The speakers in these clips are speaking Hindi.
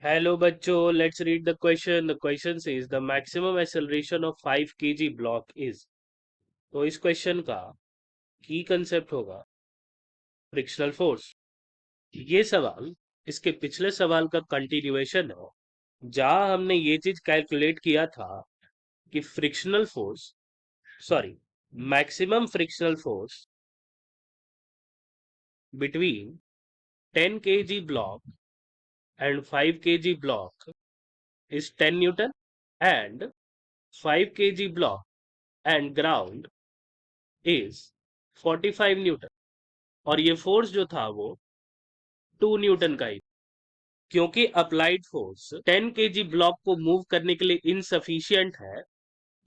Hello बच्चों, let's read the question. The question says the maximum acceleration of 5 kg block is. तो इस क्वेश्चन का की कंसेप्ट होगा फ्रिक्शनल फोर्स। ये सवाल इसके पिछले सवाल का कंटिन्यूएशन है, जहां हमने ये चीज कैलकुलेट किया था कि frictional force maximum frictional force between 10 kg block and 5 kg block is 10 Newton and 5 kg block and ground is 45 Newton. और ये फोर्स जो था वो 2 न्यूटन का ही, क्योंकि अप्लाइड फोर्स 10 केजी ब्लॉक को मूव करने के लिए इनसफिशियंट है,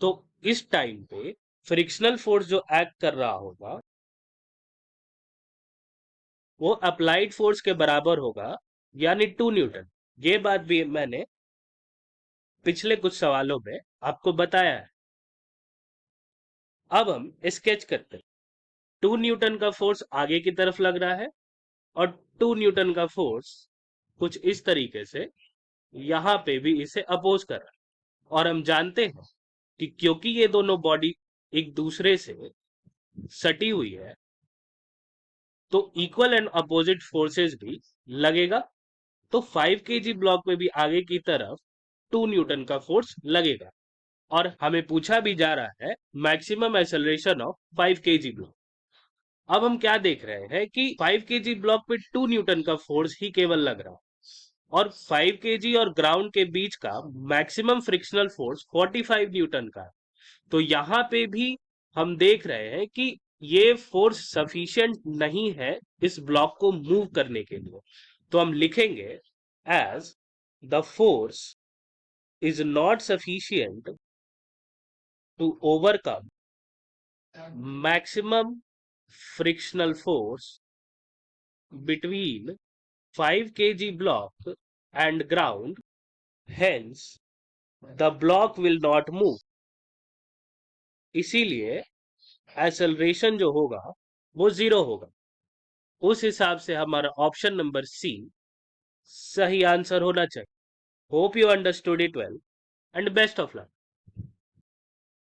तो इस टाइम पे फ्रिक्शनल फोर्स जो एक्ट कर रहा होगा वो अप्लाइड फोर्स के बराबर होगा, यानी 2 न्यूटन। ये बात भी मैंने पिछले कुछ सवालों में आपको बताया है। अब हम स्केच करते हैं। 2 न्यूटन का फोर्स आगे की तरफ लग रहा है और 2 न्यूटन का फोर्स कुछ इस तरीके से यहां पे भी इसे अपोज कर रहा है। और हम जानते हैं कि क्योंकि ये दोनों बॉडी एक दूसरे से सटी हुई है, तो इक्वल एंड अपोजिट फोर्सेस भी लगेगा। तो 5 केजी ब्लॉक में भी आगे की तरफ 2 न्यूटन का फोर्स लगेगा। और हमें पूछा भी जा रहा है maximum acceleration of 5 KG block. अब हम क्या देख रहे हैं कि 5 केजी ब्लॉक पे 2 न्यूटन का फोर्स ही केवल लग रहा है और 5 केजी और ग्राउंड के बीच का मैक्सिमम फ्रिक्शनल फोर्स 45 न्यूटन का है। तो यहां पे भी हम देख रहे हैं कि ये फोर्स सफिशिएंट नहीं है इस ब्लॉक को मूव करने के लिए। तो हम लिखेंगे as the force is not sufficient to overcome maximum frictional force between 5 kg block and ground, hence the block will not move। इसीलिए एक्सेलरेशन जो होगा वो 0 होगा। उस हिसाब से हमारा ऑप्शन नंबर सी सही आंसर होना चाहिए। Hope you understood it well and best of luck.